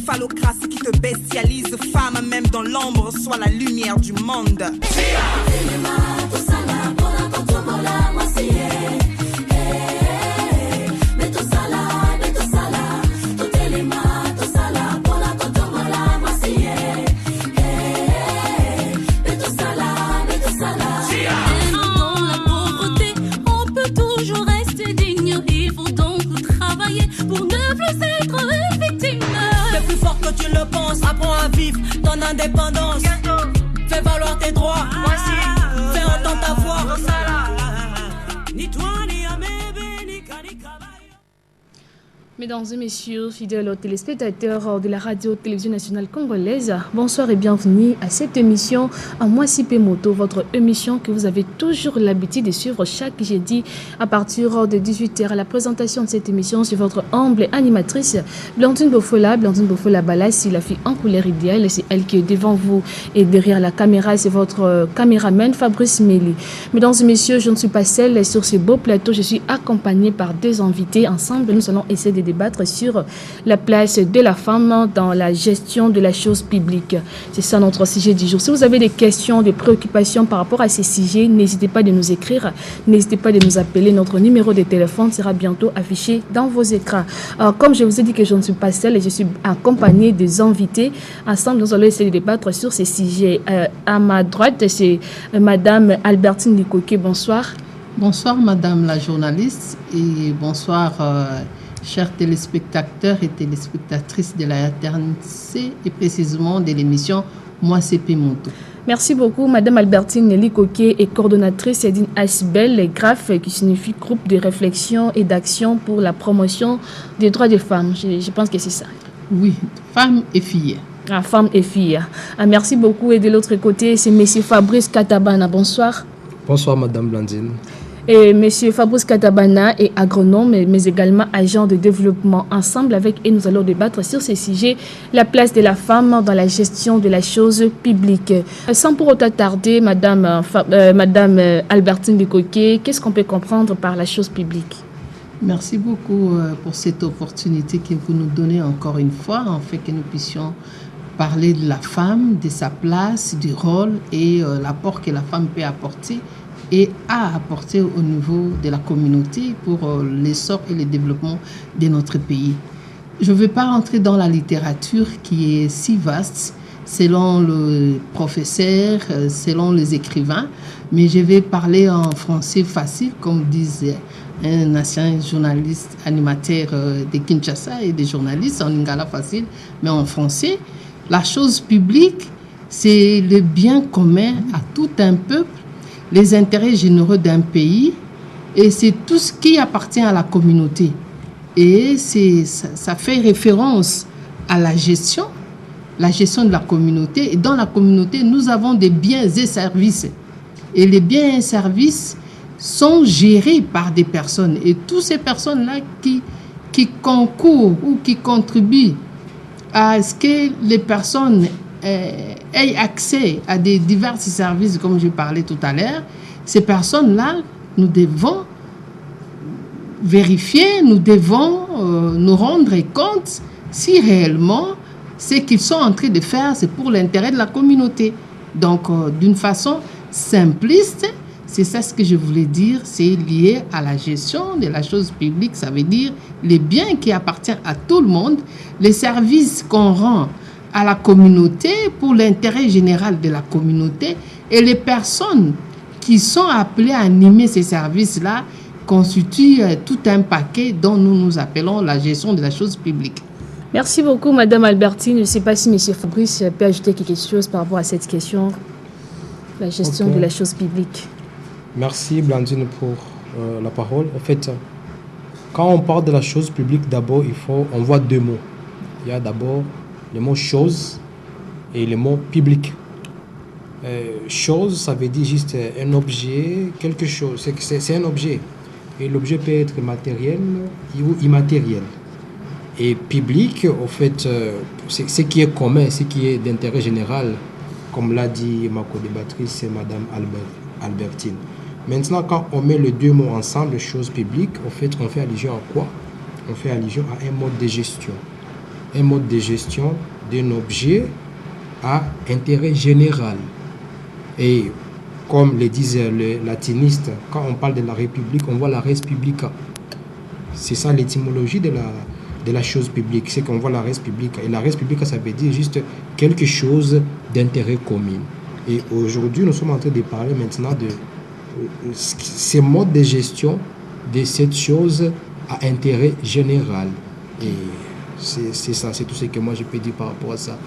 phallocratie qui te bestialise. Femme, même dans l'ombre, sois la lumière du monde. Apprends à vivre ton indépendance. Fais valoir tes droits. Fais entendre ta voix. Ni toi, ni Amébé, ni Kanikaba. Mesdames et messieurs, fidèles téléspectateurs de la radio-télévision nationale congolaise, bonsoir et bienvenue à cette émission à Moi Sipé Moto, votre émission que vous avez toujours l'habitude de suivre chaque jeudi à partir de 18h. À la présentation de cette émission, c'est votre humble animatrice Blandine Bofola Balassi, la fille en couleur idéale. C'est elle qui est devant vous et derrière la caméra, c'est votre caméraman Fabrice Méli. Mesdames et messieurs, je ne suis pas seule sur ce beau plateau, je suis accompagnée par deux invités. Ensemble, nous allons essayer de débattre sur la place de la femme dans la gestion de la chose publique. C'est ça notre sujet du jour. Si vous avez des questions, des préoccupations par rapport à ces sujets, n'hésitez pas de nous écrire, n'hésitez pas de nous appeler. Notre numéro de téléphone sera bientôt affiché dans vos écrans. Alors, comme je vous ai dit que je ne suis pas seule et je suis accompagnée des invités, ensemble nous allons essayer de débattre sur ces sujets. À ma droite, c'est Madame Albertine Likoké. Bonsoir. Bonsoir Madame la journaliste et bonsoir chers téléspectateurs et téléspectatrices de la RTNC et précisément de l'émission Moi Sipé Moto. Merci beaucoup Madame Albertine Nelly Coquet est coordonnatrice d'une ASBEL, GRAF, qui signifie Groupe de réflexion et d'action pour la promotion des droits des femmes. Je pense que c'est ça. Oui, femmes et filles. Ah, femmes et filles. Ah, merci beaucoup. Et de l'autre côté, c'est Monsieur Fabrice Katabana. Bonsoir. Bonsoir Madame Blandine. Et M. Fabrice Katabana est agronome, mais également agent de développement. Ensemble avec eux, nous allons débattre sur ces sujets, la place de la femme dans la gestion de la chose publique. Sans pour autant tarder, Madame Albertine Likoké, qu'est-ce qu'on peut comprendre par la chose publique? Merci beaucoup pour cette opportunité que vous nous donnez encore une fois, en fait que nous puissions parler de la femme, de sa place, du rôle et l'apport que la femme peut apporter et à apporter au niveau de la communauté pour l'essor et le développement de notre pays. Je ne vais pas rentrer dans la littérature qui est si vaste selon le professeur, selon les écrivains, mais je vais parler en français facile, comme disait un ancien journaliste animateur de Kinshasa et des journalistes en lingala facile, mais en français. La chose publique, c'est le bien commun à tout un peuple, les intérêts généraux d'un pays, et c'est tout ce qui appartient à la communauté. Et ça fait référence à la gestion de la communauté. Et dans la communauté, nous avons des biens et services. Et les biens et services sont gérés par des personnes. Et toutes ces personnes-là qui concourent ou qui contribuent à ce que les personnes aient accès à des divers services, comme je parlais tout à l'heure, ces personnes-là, nous devons vérifier, nous devons nous rendre compte si réellement ce qu'ils sont en train de faire, c'est pour l'intérêt de la communauté. Donc, d'une façon simpliste, c'est ça ce que je voulais dire, c'est lié à la gestion de la chose publique, ça veut dire les biens qui appartiennent à tout le monde, les services qu'on rend à la communauté pour l'intérêt général de la communauté et les personnes qui sont appelées à animer ces services-là constituent tout un paquet dont nous appelons la gestion de la chose publique. Merci beaucoup Madame Albertine. Je ne sais pas si M. Fabrice peut ajouter quelque chose par rapport à cette question, la gestion de la chose publique. Merci Blandine pour la parole. En fait, quand on parle de la chose publique, d'abord, on voit deux mots. Il y a d'abord le mot chose et le mot public. Chose, ça veut dire juste un objet, quelque chose. C'est un objet. Et l'objet peut être matériel ou immatériel. Et public, en fait, c'est ce qui est commun, ce qui est d'intérêt général, comme l'a dit ma co-débattrice, c'est Madame Albertine. Maintenant, quand on met les deux mots ensemble, chose publique, en fait, on fait allusion à quoi? On fait allusion à un mode de gestion. un mode de gestion d'un objet à intérêt général. Et comme le disait le latiniste, quand on parle de la République, on voit la res publica. C'est ça l'étymologie de la chose publique, c'est qu'on voit la res publica. Et la res publica, ça veut dire juste quelque chose d'intérêt commun. Et aujourd'hui, nous sommes en train de parler maintenant de ces modes de gestion de cette chose à intérêt général. Et c'est ça, c'est tout ce que moi je peux dire par rapport à ça.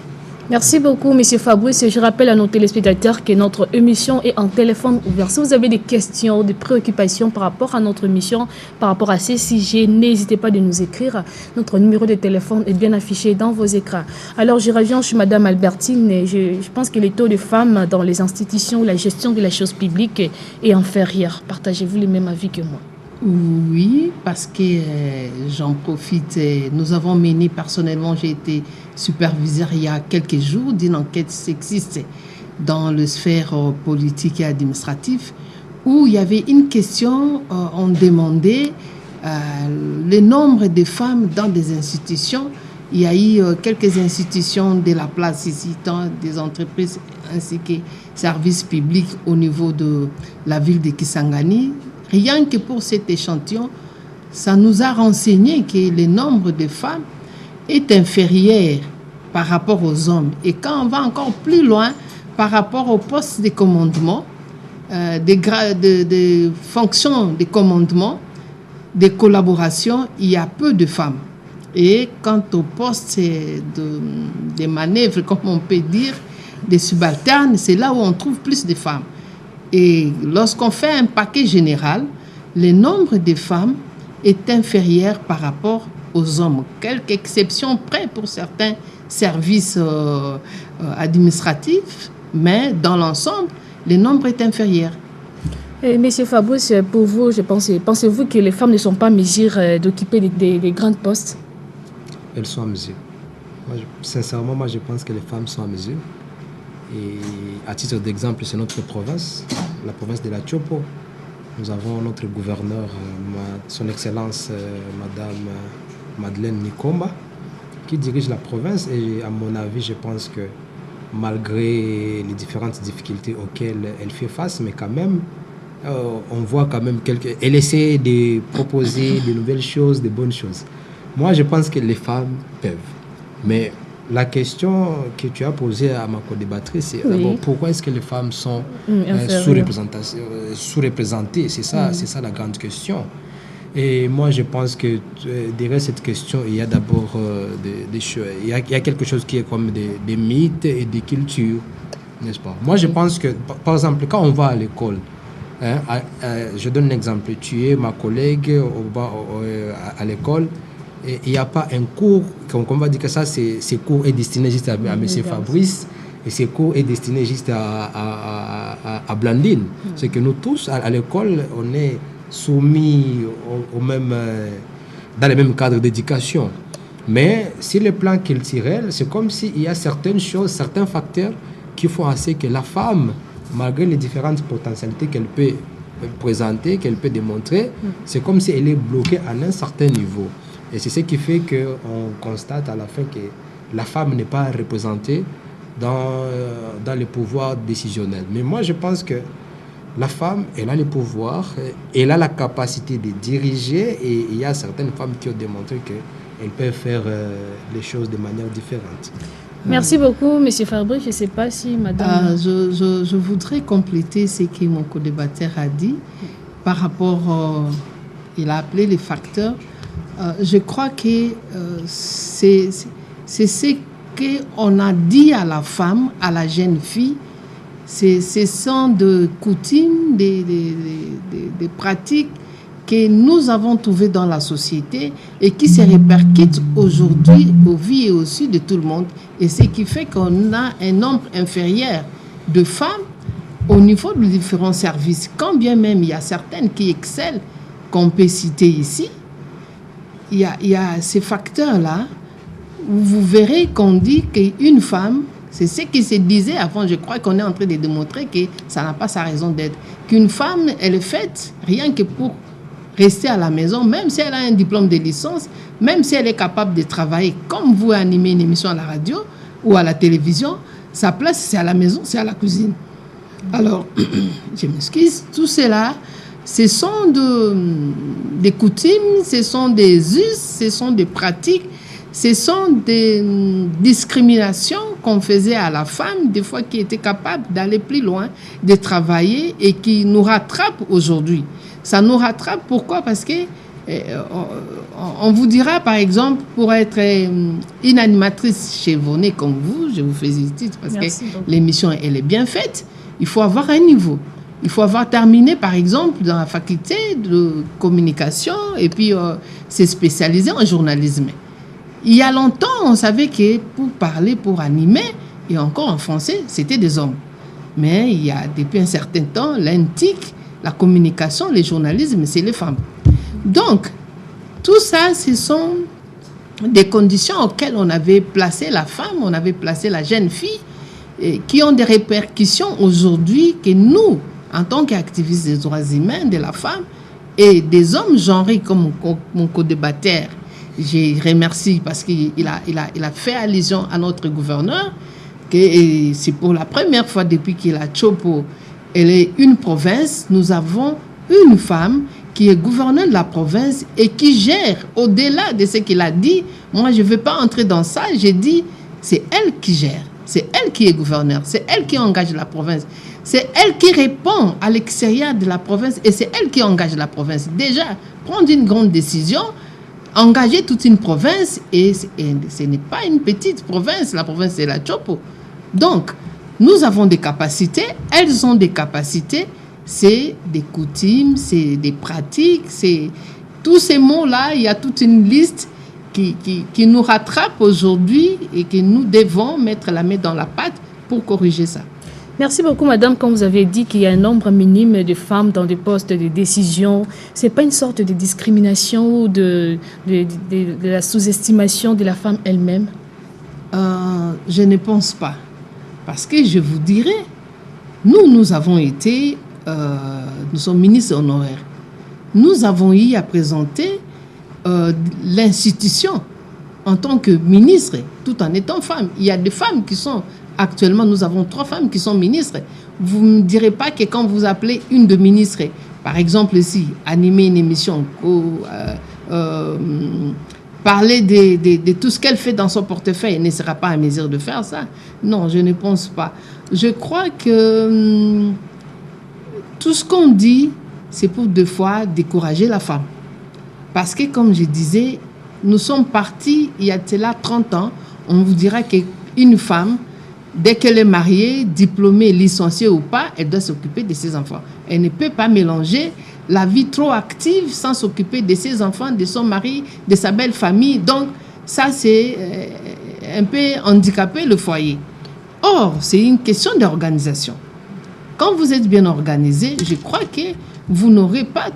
Merci beaucoup, M. Fabrice. Je rappelle à nos téléspectateurs que notre émission est en téléphone ouvert. Si vous avez des questions, des préoccupations par rapport à notre émission, par rapport à ces sujets, n'hésitez pas de nous écrire. Notre numéro de téléphone est bien affiché dans vos écrans. Alors, je reviens chez Mme Albertine. Et je pense que le taux de femmes dans les institutions, la gestion de la chose publique est inférieur. Partagez-vous le même avis que moi? Oui, parce que j'en profite. Nous avons mené, personnellement, j'ai été superviseur il y a quelques jours d'une enquête sexiste dans le sphère politique et administrative où il y avait une question, on demandait le nombre de femmes dans des institutions. Il y a eu quelques institutions de la place ici, tant des entreprises ainsi que services publics au niveau de la ville de Kisangani. Rien que pour cet échantillon, ça nous a renseigné que le nombre de femmes est inférieur par rapport aux hommes. Et quand on va encore plus loin, par rapport aux postes de commandement, des fonctions de commandement, des collaborations, il y a peu de femmes. Et quant aux postes de manœuvre, comme on peut dire, des subalternes, c'est là où on trouve plus de femmes. Et lorsqu'on fait un paquet général, le nombre de femmes est inférieur par rapport aux hommes. Quelques exceptions près pour certains services administratifs, mais dans l'ensemble, le nombre est inférieur. Monsieur Fabrice, pour vous, pensez-vous que les femmes ne sont pas en mesure d'occuper des grands postes? Elles sont en mesure. Sincèrement, moi je pense que les femmes sont en mesure. Et à titre d'exemple, c'est notre province, la province de la Tchopo. Nous avons notre gouverneur, son Excellence Madame Madeleine Nikomba, qui dirige la province. Et à mon avis, je pense que malgré les différentes difficultés auxquelles elle fait face, mais quand même, on voit quand même elle essaie de proposer de nouvelles choses, de bonnes choses. Moi, je pense que les femmes peuvent. Mais la question que tu as posée à ma co-débattrice, c'est d'abord pourquoi est-ce que les femmes sont sous-représentées? C'est ça la grande question. Et moi, je pense que derrière cette question, il y a d'abord des choses. Il y a quelque chose qui est comme des mythes et des cultures, n'est-ce pas? Moi, je pense que, par exemple, quand on va à l'école, je donne un exemple. Tu es ma collègue à l'école. Et il n'y a pas un cours, on va dire que ça, ce cours est destiné juste à M. Fabrice, et ce cours est destiné juste à Blandine. C'est que nous tous, à l'école, on est soumis dans le même cadre d'éducation. Mais sur le plan culturel, c'est comme s'il y a certaines choses, certains facteurs qui font assez que la femme, malgré les différentes potentialités qu'elle peut présenter, qu'elle peut démontrer, c'est comme si elle est bloquée à un certain niveau. Et c'est ce qui fait qu'on constate à la fin que la femme n'est pas représentée dans les pouvoirs décisionnels. Mais moi, je pense que la femme, elle a le pouvoir, elle a la capacité de diriger, et il y a certaines femmes qui ont démontré qu'elles peuvent faire les choses de manière différente. Merci beaucoup, M. Fabrice. Je ne sais pas si Madame... Je voudrais compléter ce que mon co-débatteur a dit par rapport... il a appelé les facteurs. Je crois que c'est ce qu'on a dit à la femme, à la jeune fille. Ce sont des coutumes, des pratiques que nous avons trouvées dans la société et qui se répercutent aujourd'hui au vu et au su de tout le monde. Et ce qui fait qu'on a un nombre inférieur de femmes au niveau de différents services. Quand bien même il y a certaines qui excellent, qu'on peut citer ici, il y a ces facteurs-là où vous verrez qu'on dit qu'une femme, c'est ce qui se disait avant, je crois qu'on est en train de démontrer que ça n'a pas sa raison d'être. Qu'une femme, elle est faite rien que pour rester à la maison, même si elle a un diplôme de licence, même si elle est capable de travailler comme vous animez une émission à la radio ou à la télévision, sa place, c'est à la maison, c'est à la cuisine. Alors, je m'excuse, tout cela, ce sont des coutumes, ce sont des us, ce sont des pratiques, ce sont des discriminations qu'on faisait à la femme, des fois qui était capable d'aller plus loin, de travailler et qui nous rattrape aujourd'hui. Ça nous rattrape, pourquoi? Parce que on vous dira, par exemple, pour être une animatrice chevronnée comme vous, je vous félicite parce Merci que beaucoup. l'émission, elle est bien faite, il faut avoir un niveau. Il faut avoir terminé, par exemple, dans la faculté de communication et puis se spécialiser en journalisme. Il y a longtemps, on savait que pour parler, pour animer, et encore en français, c'était des hommes. Mais il y a depuis un certain temps, l'antique, la communication, le journalisme, c'est les femmes. Donc, tout ça, ce sont des conditions auxquelles on avait placé la femme, on avait placé la jeune fille, et qui ont des répercussions aujourd'hui que nous, en tant qu'activistes des droits humains de la femme et des hommes genrés comme mon co-débatteur, je remercie parce qu'il a fait allusion à notre gouverneur, que c'est pour la première fois depuis qu'il a Chopo, elle est une province, nous avons une femme qui est gouverneure de la province et qui gère au-delà de ce qu'il a dit. Moi, je ne veux pas entrer dans ça, j'ai dit, c'est elle qui gère, c'est elle qui est gouverneure, c'est elle qui engage la province. C'est elle qui répond à l'extérieur de la province et c'est elle qui engage la province. Déjà, prendre une grande décision, engager toute une province et ce n'est pas une petite province, la province c'est la Chopo. Donc, nous avons des capacités, elles ont des capacités, c'est des coutumes, c'est des pratiques, c'est tous ces mots-là, il y a toute une liste qui nous rattrape aujourd'hui et que nous devons mettre la main dans la pâte pour corriger ça. Merci beaucoup, madame. Quand vous avez dit qu'il y a un nombre minime de femmes dans des postes de décision, ce n'est pas une sorte de discrimination ou de la sous-estimation de la femme elle-même? Je ne pense pas. Parce que je vous dirais, nous avons été, nous sommes ministres honoraires. Nous avons eu à présenter l'institution en tant que ministre, tout en étant femme. Il y a des femmes qui sont... Actuellement, nous avons 3 femmes qui sont ministres. Vous ne me direz pas que quand vous appelez une de ministres, par exemple ici, animer une émission, parler de tout ce qu'elle fait dans son portefeuille, elle ne sera pas à mesure de faire ça. Non, je ne pense pas. Je crois que tout ce qu'on dit, c'est pour des fois décourager la femme. Parce que, comme je disais, nous sommes partis, il y a cela 30 ans, on vous dira qu'une femme, dès qu'elle est mariée, diplômée, licenciée ou pas, elle doit s'occuper de ses enfants. Elle ne peut pas mélanger la vie trop active sans s'occuper de ses enfants, de son mari, de sa belle famille. Donc, ça, c'est un peu handicaper le foyer. Or, c'est une question d'organisation. Quand vous êtes bien organisé, je crois que vous n'aurez pas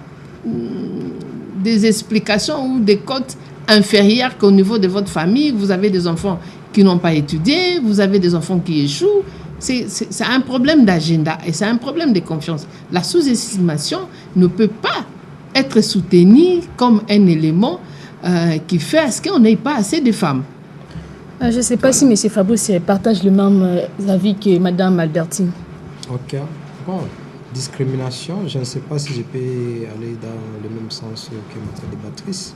des explications ou des cotes inférieures qu'au niveau de votre famille. Vous avez des enfants qui n'ont pas étudié, vous avez des enfants qui échouent. C'est un problème d'agenda et c'est un problème de confiance. La sous-estimation ne peut pas être soutenue comme un élément qui fait à ce qu'on n'ait pas assez de femmes. Je ne sais pas si M. Fabrice partage le même avis que Mme Albertine. Ok. Bon, discrimination, je ne sais pas si je peux aller dans le même sens que notre débattrice.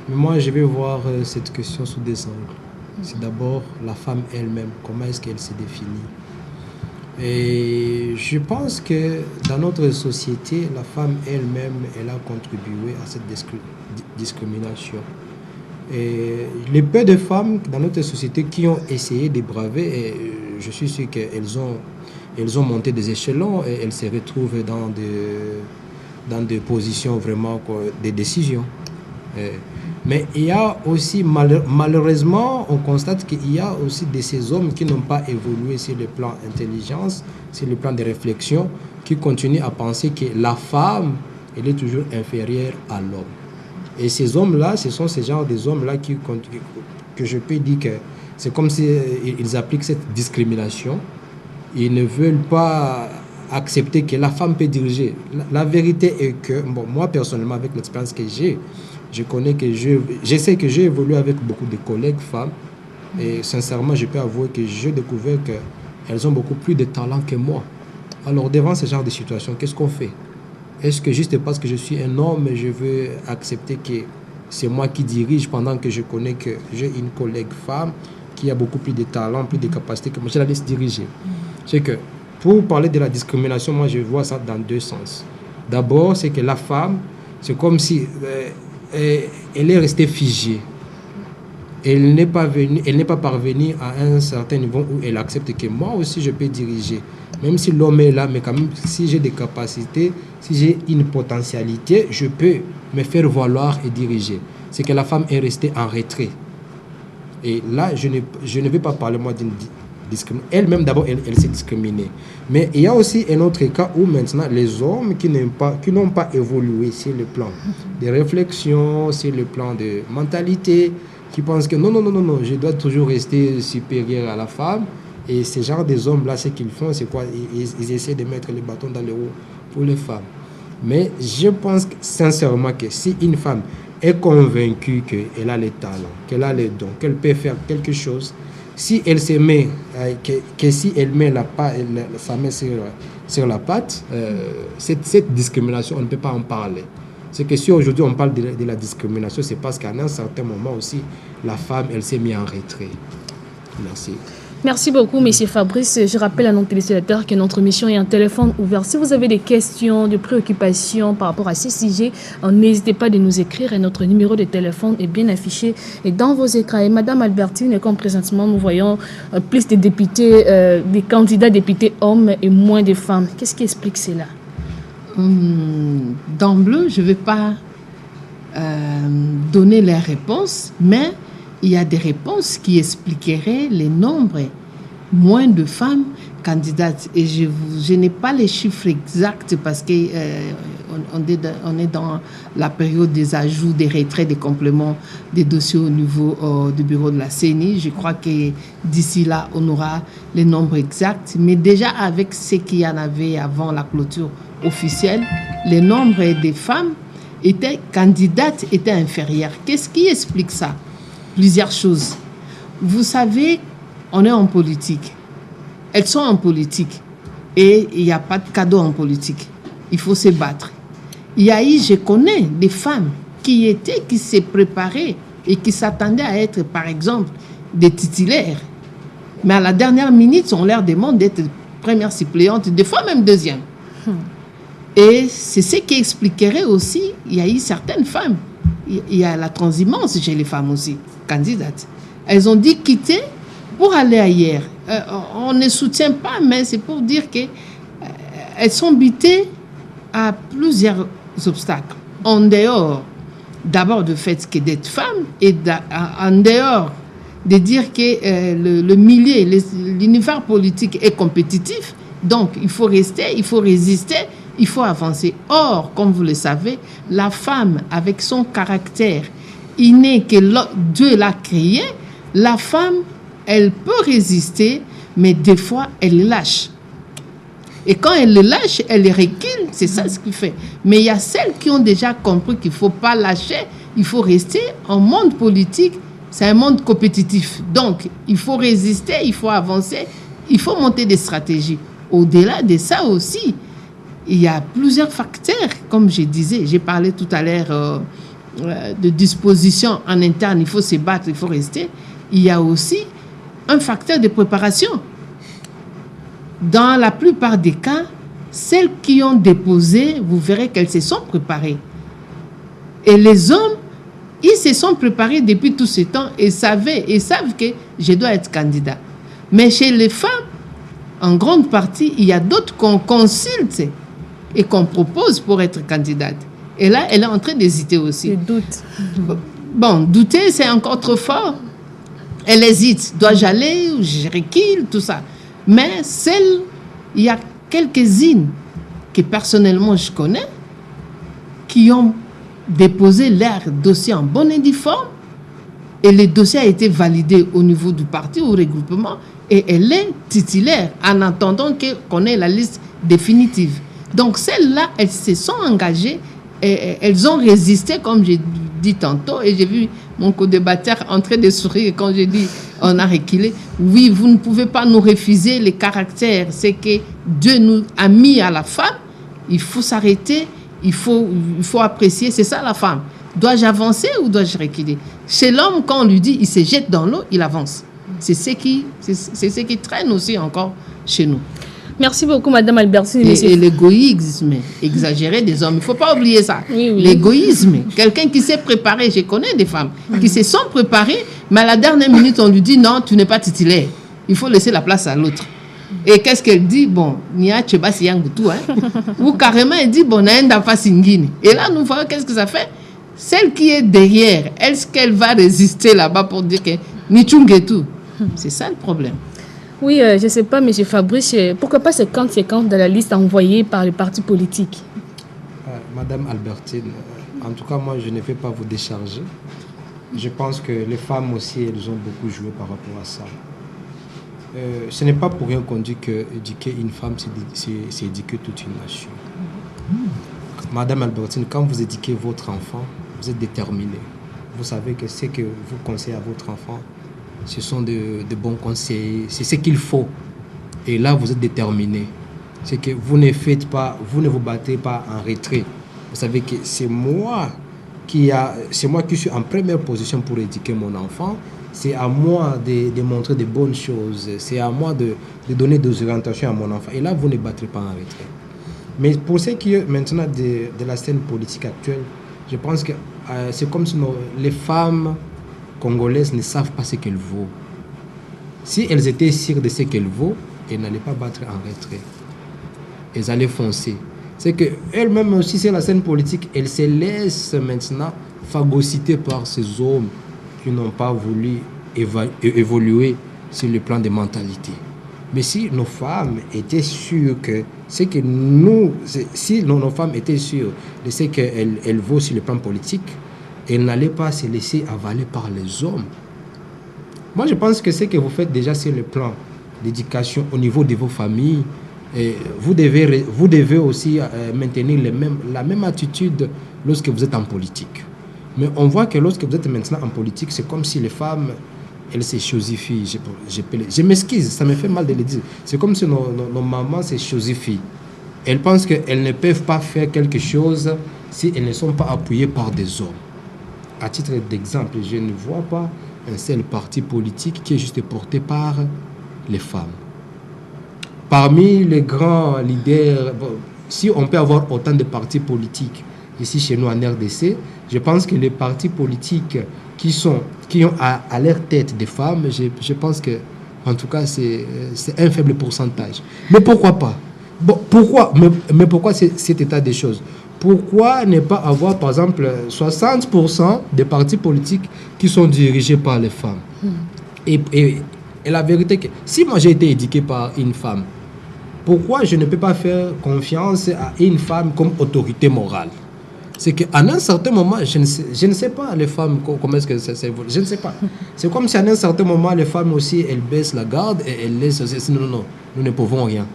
Mais moi, je vais voir cette question sous des angles. C'est d'abord la femme elle-même, comment est-ce qu'elle se définit. Et je pense que dans notre société, la femme elle-même, elle a contribué à cette discrimination. Et les peu de femmes dans notre société qui ont essayé de braver, et je suis sûr qu'elles ont monté des échelons et elles se retrouvent dans des positions vraiment des décisions. Mais il y a aussi, malheureusement, on constate qu'il y a aussi de ces hommes qui n'ont pas évolué sur le plan intelligence, sur le plan de réflexion, qui continuent à penser que la femme, elle est toujours inférieure à l'homme. Et ces hommes-là, ce sont ces genres des hommes-là que je peux dire que c'est comme s'ils appliquent cette discrimination. Ils ne veulent pas accepter que la femme peut diriger. La vérité est que, bon, moi personnellement, avec l'expérience que j'ai, je sais que j'ai évolué avec beaucoup de collègues femmes et sincèrement, je peux avouer que j'ai découvert qu'elles ont beaucoup plus de talent que moi. Alors, devant ce genre de situation, qu'est-ce qu'on fait? Est-ce que juste parce que je suis un homme, je veux accepter que c'est moi qui dirige pendant que je connais que j'ai une collègue femme qui a beaucoup plus de talent, plus de capacités que moi, je la laisse diriger? C'est que, pour parler de la discrimination, moi je vois ça dans deux sens. D'abord, c'est que la femme, c'est comme si elle est restée figée. Elle n'est pas parvenue à un certain niveau où elle accepte que moi aussi je peux diriger. Même si l'homme est là, mais quand même, si j'ai des capacités, si j'ai une potentialité, je peux me faire valoir et diriger. C'est que la femme est restée en retrait. Et là, je ne vais pas parler moi d'une discrimination. Elle-même, d'abord, elle s'est discriminée. Mais il y a aussi un autre cas où maintenant, les hommes qui n'ont pas évolué sur le plan de réflexion, sur le plan de mentalité, qui pensent que non, je dois toujours rester supérieur à la femme. Et ce genre des hommes-là, ce qu'ils font, c'est quoi? Ils essaient de mettre les bâtons dans les roues pour les femmes. Mais je pense sincèrement que si une femme est convaincue qu'elle a les talents, qu'elle a les dons, qu'elle peut faire quelque chose, si elle se met, si elle met sa main sur la patte, cette discrimination, on ne peut pas en parler. C'est que si aujourd'hui on parle de la discrimination, c'est parce qu'à un certain moment aussi, la femme, elle s'est mise en retrait. Merci. Merci beaucoup, M. Fabrice. Je rappelle à nos téléspectateurs que notre émission est un téléphone ouvert. Si vous avez des questions, des préoccupations par rapport à ces sujets, n'hésitez pas de nous écrire et notre numéro de téléphone est bien affiché dans vos écrans. Et Madame Albertine, comme présentement nous voyons plus de députés, des candidats députés hommes et moins de femmes, qu'est-ce qui explique cela? D'emblée, je ne vais pas donner les réponses, mais il y a des réponses qui expliqueraient les nombres moins de femmes candidates. Et je n'ai pas les chiffres exacts parce que on est dans la période des ajouts, des retraits, des compléments des dossiers au niveau du bureau de la CENI. Je crois que d'ici là, on aura les nombres exacts. Mais déjà, avec ce qu'il y en avait avant la clôture officielle, les nombres des femmes candidates étaient inférieurs. Qu'est-ce qui explique ça? Plusieurs choses. Vous savez, on est en politique. Elles sont en politique. Et il n'y a pas de cadeau en politique. Il faut se battre. Je connais des femmes qui s'est préparées et qui s'attendaient à être, par exemple, des titulaires. Mais à la dernière minute, on leur demande d'être première suppléante, des fois même deuxième. Et c'est ce qui expliquerait aussi, il y a eu certaines femmes. Il y a la transhumance chez les femmes aussi, candidates. Elles ont dit quitter pour aller ailleurs. On ne soutient pas, mais c'est pour dire qu'elles sont butées à plusieurs obstacles. En dehors, d'abord, du fait que d'être femme, et en dehors de dire que le milieu, l'univers politique est compétitif, donc il faut rester, il faut résister, il faut avancer. Or, comme vous le savez, la femme, avec son caractère inné que Dieu l'a créé, la femme, elle peut résister, mais des fois, elle lâche. Et quand elle le lâche, elle recule, c'est ça ce qu'il fait. Mais il y a celles qui ont déjà compris qu'il ne faut pas lâcher, il faut rester. En monde politique, c'est un monde compétitif. Donc, il faut résister, il faut avancer, il faut monter des stratégies. Au-delà de ça aussi, il y a plusieurs facteurs, comme je disais. J'ai parlé tout à l'heure de disposition en interne, il faut se battre, il faut rester. Il y a aussi un facteur de préparation. Dans la plupart des cas, celles qui ont déposé, vous verrez qu'elles se sont préparées. Et les hommes, ils se sont préparés depuis tout ce temps et savent que je dois être candidat. Mais chez les femmes, en grande partie, il y a d'autres qu'on consulte et qu'on propose pour être candidate. Et là, elle est en train d'hésiter aussi. Le doute. Bon, douter, c'est encore trop fort. Elle hésite. Dois-je aller? Je recule, tout ça. Mais il y a quelques-unes que personnellement je connais qui ont déposé leur dossier en bonne et due forme et le dossier a été validé au niveau du parti ou regroupement et elle est titulaire en attendant qu'on ait la liste définitive. Donc celles-là, elles se sont engagées et elles ont résisté, comme j'ai dit tantôt, et j'ai vu mon co-débatteur en train de sourire quand j'ai dit on a reculé. Oui, vous ne pouvez pas nous refuser les caractères. C'est que Dieu nous a mis à la femme. Il faut s'arrêter, il faut apprécier. C'est ça la femme. Dois-je avancer ou dois-je reculer? Chez l'homme, quand on lui dit, il se jette dans l'eau, il avance. C'est ce qui traîne aussi encore chez nous. Merci beaucoup, Madame Albertine. Et l'égoïsme exagéré des hommes, il ne faut pas oublier ça. Oui. L'égoïsme, quelqu'un qui s'est préparé, je connais des femmes qui se sont préparées, mais à la dernière minute, on lui dit non, tu n'es pas titulaire. Il faut laisser la place à l'autre. Et qu'est-ce qu'elle dit? Bon, Nia Chebasi Yangutu, ou carrément, elle dit bon, Naenda Fasingini. Et là, nous voyons qu'est-ce que ça fait? Celle qui est derrière, est-ce qu'elle va résister là-bas pour dire que Nichungetu? C'est ça le problème. Oui, je ne sais pas, M. Fabrice, pourquoi pas 50-50 dans la liste envoyée par les partis politiques? Madame Albertine, en tout cas, moi, je ne vais pas vous décharger. Je pense que les femmes aussi, elles ont beaucoup joué par rapport à ça. Ce n'est pas pour rien qu'on dit qu'éduquer une femme, c'est éduquer toute une nation. Madame Albertine, quand vous éduquez votre enfant, vous êtes déterminé. Vous savez que ce que vous conseillez à votre enfant, ce sont de bons conseils, c'est ce qu'il faut. Et là, vous êtes déterminé. C'est que vous ne vous battez pas en retrait. Vous savez que c'est moi qui suis en première position pour éduquer mon enfant. C'est à moi de montrer de bonnes choses. C'est à moi de donner des orientations à mon enfant. Et là, vous ne battrez pas en retrait. Mais pour ce qui est maintenant de la scène politique actuelle, je pense que c'est comme si les femmes congolaises ne savent pas ce qu'elles vaut. Si elles étaient sûres de ce qu'elles vaut, elles n'allaient pas battre en retrait. Elles allaient foncer. C'est qu'elles-mêmes aussi, c'est la scène politique, elles se laissent maintenant phagocyter par ces hommes qui n'ont pas voulu évoluer sur le plan des mentalités. Mais si nos femmes étaient sûres que nos femmes étaient sûres de ce qu'elles vaut sur le plan politique, elles n'allaient pas se laisser avaler par les hommes. Moi, je pense que ce que vous faites déjà sur le plan d'éducation au niveau de vos familles, vous devez aussi maintenir la même attitude lorsque vous êtes en politique. Mais on voit que lorsque vous êtes maintenant en politique, c'est comme si les femmes, elles se chosifient. Je m'excuse, ça me fait mal de le dire. C'est comme si nos mamans se chosifient. Elles pensent qu'elles ne peuvent pas faire quelque chose si elles ne sont pas appuyées par des hommes. À titre d'exemple, je ne vois pas un seul parti politique qui est juste porté par les femmes. Parmi les grands leaders, si on peut avoir autant de partis politiques ici chez nous en RDC, je pense que les partis politiques qui ont à leur tête des femmes, je pense que, en tout cas, c'est un faible pourcentage. Mais pourquoi pas? Mais pourquoi cet état des choses? Pourquoi ne pas avoir, par exemple, 60% des partis politiques qui sont dirigés par les femmes? Et la vérité, que si moi j'ai été éduqué par une femme, pourquoi je ne peux pas faire confiance à une femme comme autorité morale? C'est qu'à un certain moment, je ne sais pas les femmes, comment est-ce que ça évolue. Je ne sais pas. C'est comme si à un certain moment, les femmes aussi, elles baissent la garde et elles laissent... Non, nous ne pouvons rien.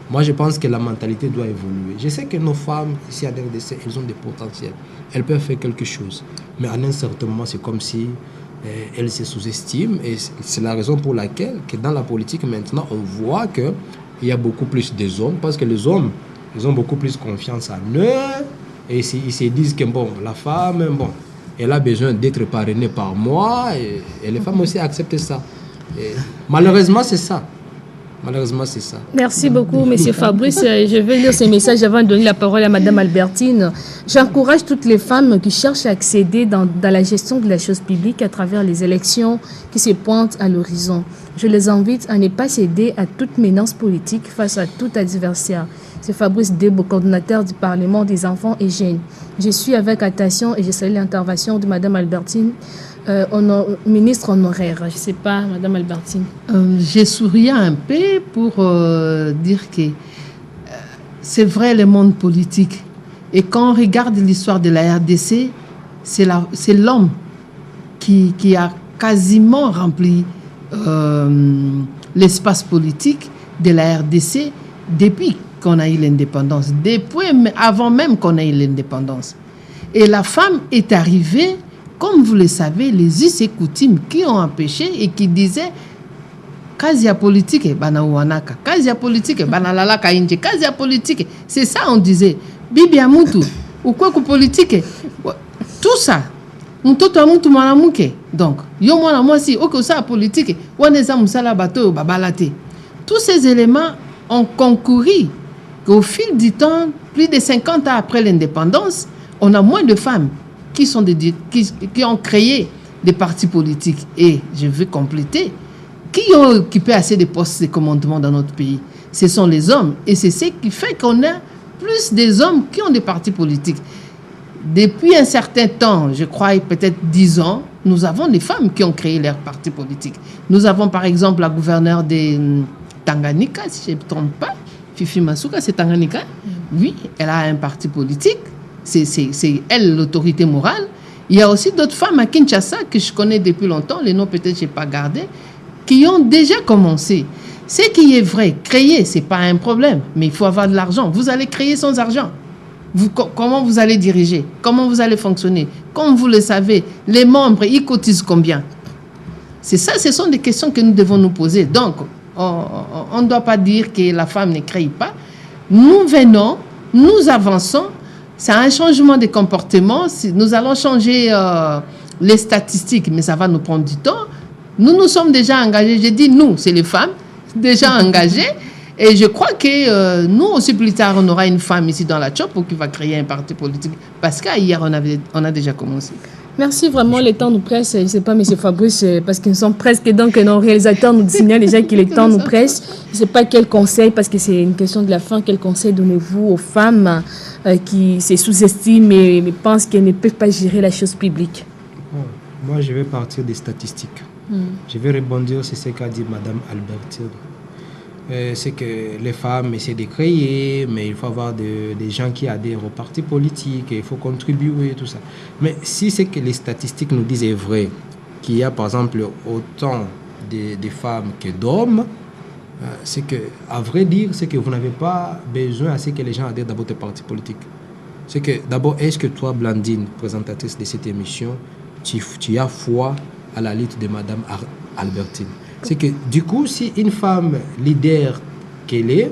Moi, je pense que la mentalité doit évoluer. Je sais que nos femmes, ici à RDC, elles ont des potentiels. Elles peuvent faire quelque chose. Mais à un certain moment, c'est comme si elles se sous-estiment. Et c'est la raison pour laquelle, que dans la politique, maintenant, on voit qu'il y a beaucoup plus des hommes. Parce que les hommes, ils ont beaucoup plus confiance en eux. Et ils se disent que, bon, la femme, bon, elle a besoin d'être parrainée par moi. Et les femmes aussi acceptent ça. Et malheureusement, c'est ça. Malheureusement, c'est ça. Merci beaucoup, M. Fabrice. Je vais lire ce message avant de donner la parole à Mme Albertine. J'encourage toutes les femmes qui cherchent à accéder dans la gestion de la chose publique à travers les élections qui se pointent à l'horizon. Je les invite à ne pas céder à toute menace politique face à tout adversaire. C'est Fabrice Debo, coordonnateur du Parlement des enfants et jeunes. Je suis avec attention et je salue l'intervention de Mme Albertine, ministre honoraire. Je ne sais pas, Mme Albertine. J'ai souri un peu pour dire que c'est vrai le monde politique. Et quand on regarde l'histoire de la RDC, c'est l'homme qui a quasiment rempli l'espace politique de la RDC depuis qu'on a eu l'indépendance, avant même qu'on ait eu l'indépendance. Et la femme est arrivée, comme vous le savez, les us et coutumes qui ont empêché et qui disaient Kazia politique, banauanaka, Kazia politique, banalalaka inje, Kazia politique. C'est ça on disait. Bibi amutu, ou quoi que politique. Tout ça. Mtoto amutu mwanamuke. Donc, yo mwana mwasi, ok, ça politique, waneza musala bato babalate. Tous ces éléments ont concouru qu'au fil du temps, plus de 50 ans après l'indépendance, on a moins de femmes qui ont créé des partis politiques. Et je veux compléter, qui ont occupé assez de postes de commandement dans notre pays. Ce sont les hommes. Et c'est ce qui fait qu'on a plus des hommes qui ont des partis politiques. Depuis un certain temps, je crois peut-être 10 ans, nous avons des femmes qui ont créé leurs partis politiques. Nous avons par exemple la gouverneure de Tanganyika, si je ne me trompe pas, Fifi Masuka, c'est Tanganyika. Oui, elle a un parti politique. C'est elle l'autorité morale. Il y a aussi d'autres femmes à Kinshasa que je connais depuis longtemps, les noms peut-être je n'ai pas gardé, qui ont déjà commencé. Ce qui est vrai, créer, ce n'est pas un problème, mais il faut avoir de l'argent. Vous allez créer sans argent. Comment vous allez diriger? Comment vous allez fonctionner? Comme vous le savez, les membres, ils cotisent combien? C'est ça, ce sont des questions que nous devons nous poser. Donc, on ne doit pas dire que la femme ne crée pas. Nous venons, nous avançons. C'est un changement de comportement. Nous allons changer les statistiques, mais ça va nous prendre du temps. Nous sommes déjà engagés. Je dis nous, c'est les femmes, déjà engagées. Et je crois que nous aussi, plus tard, on aura une femme ici dans la Chopo qui va créer un parti politique. Parce qu'hier, on a déjà commencé. Merci vraiment, le temps nous presse. Je ne sais pas, M. Fabrice, parce qu'ils sont presque donc nos réalisateurs nous signalent déjà que le temps nous presse. Je ne sais pas quel conseil, parce que c'est une question de la fin, quel conseil donnez-vous aux femmes qui se sous-estiment et pensent qu'elles ne peuvent pas gérer la chose publique? Moi, je vais partir des statistiques. Je vais rebondir sur ce qu'a dit Mme Albertine. C'est que les femmes essaient de créer, mais il faut avoir des gens qui adhèrent aux partis politiques, il faut contribuer, tout ça. Mais si c'est que les statistiques nous disent est vrai, qu'il y a par exemple autant de femmes que d'hommes, c'est que, à vrai dire, c'est que vous n'avez pas besoin à ce que les gens adhèrent d'abord aux partis politiques. C'est que d'abord, est-ce que toi, Blandine, présentatrice de cette émission, tu as foi à la lutte de Mme Albertine? C'est que du coup, si une femme leader qu'elle est,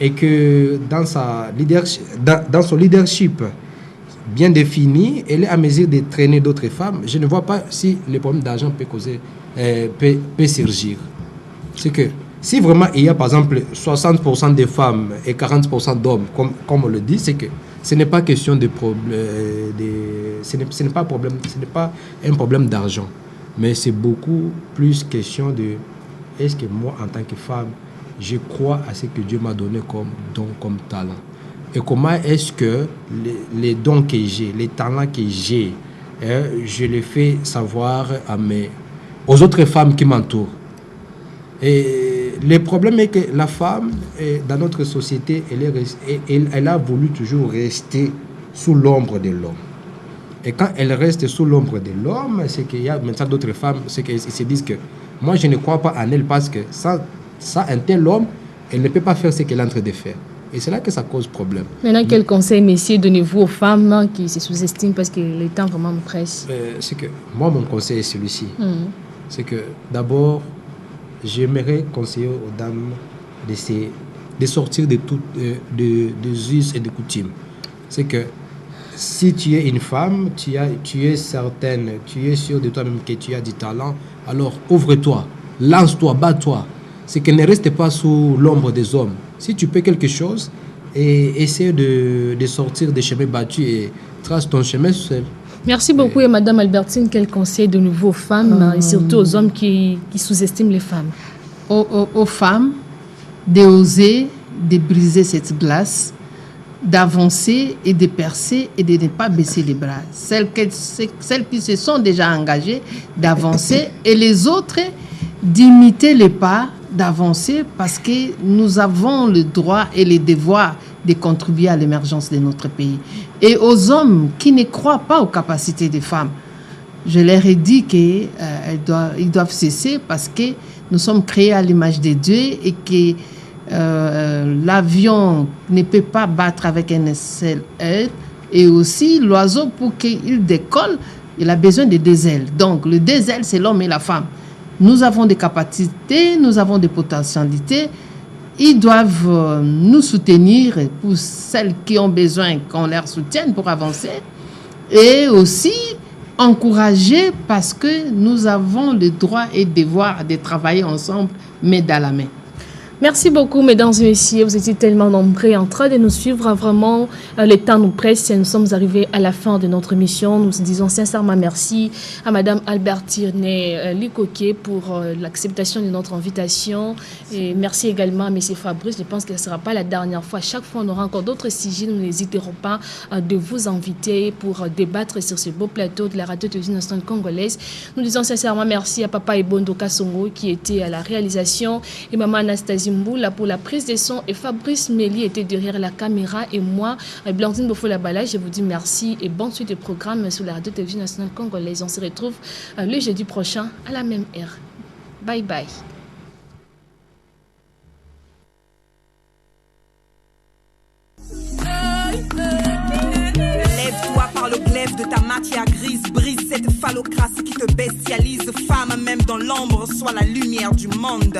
et que dans son leadership bien défini, elle est à mesure de traîner d'autres femmes, je ne vois pas si le problème d'argent peut surgir. C'est que si vraiment il y a par exemple 60% de femmes et 40% d'hommes, comme on le dit, c'est que ce n'est pas question de problème, ce n'est pas un problème d'argent. Mais c'est beaucoup plus question de est-ce que moi, en tant que femme, je crois à ce que Dieu m'a donné comme don, comme talent. Et comment est-ce que les dons que j'ai, les talents que j'ai, je les fais savoir aux autres femmes qui m'entourent. Et le problème est que la femme, dans notre société, elle a voulu toujours rester sous l'ombre de l'homme. Et quand elle reste sous l'ombre de l'homme, c'est qu'il y a maintenant d'autres femmes, c'est qu'ils se disent que moi je ne crois pas en elle parce que sans un tel homme, elle ne peut pas faire ce qu'elle est en train de faire. Et c'est là que ça cause problème. Maintenant, quel conseil, messieurs, donnez-vous aux femmes qui se sous-estiment parce que le temps vraiment me presse? C'est que moi, mon conseil est celui-ci. C'est que d'abord, j'aimerais conseiller aux dames de sortir de toutes des us et des coutumes. C'est que si tu es une femme, tu es certaine, tu es sûre de toi-même que tu as du talent, alors ouvre-toi, lance-toi, bats-toi. C'est que ne reste pas sous l'ombre des hommes. Si tu peux quelque chose, et essaie de sortir des chemins battus et trace ton chemin seul. Merci beaucoup, et Mme Albertine, quel conseil de nouveau aux femmes et surtout aux hommes qui sous-estiment les femmes? Aux femmes, d'oser, de briser cette glace, d'avancer et de percer et de ne pas baisser les bras. Celles qui se sont déjà engagées, d'avancer et les autres, d'imiter les pas, d'avancer parce que nous avons le droit et le devoir de contribuer à l'émergence de notre pays. Et aux hommes qui ne croient pas aux capacités des femmes, je leur ai dit qu'ils doivent cesser parce que nous sommes créés à l'image de Dieu et que l'avion ne peut pas battre avec un seul aile. Et aussi, l'oiseau, pour qu'il décolle, il a besoin de 2 ailes. Donc, le 2 ailes, c'est l'homme et la femme. Nous avons des capacités, nous avons des potentialités. Ils doivent nous soutenir pour celles qui ont besoin qu'on leur soutienne pour avancer. Et aussi encourager parce que nous avons le droit et le devoir de travailler ensemble, main dans la main. Merci beaucoup, mesdames et messieurs. Vous étiez tellement nombreux en train de nous suivre. Vraiment, le temps nous presse et nous sommes arrivés à la fin de notre émission. Nous disons sincèrement merci à Madame Albertine Likoké pour l'acceptation de notre invitation. Et merci également à Monsieur Fabrice. Je pense que ce ne sera pas la dernière fois. Chaque fois, on aura encore d'autres sujets. Nous n'hésiterons pas de vous inviter pour débattre sur ce beau plateau de la radio-télévision nationale congolaise. Nous disons sincèrement merci à Papa Ebondo Kassongo qui était à la réalisation et Maman Anastasie Mboula pour la prise de son et Fabrice Méli était derrière la caméra et moi, Blandine Bofola-Bala, je vous dis merci et bonne suite de programme sur la radio-télévision nationale congolaise. On se retrouve le jeudi prochain à la même heure. Bye bye. Lève-toi par le glaive de ta matière grise, brise cette phallocratie qui te bestialise. Femme, même dans l'ombre, sois la lumière du monde.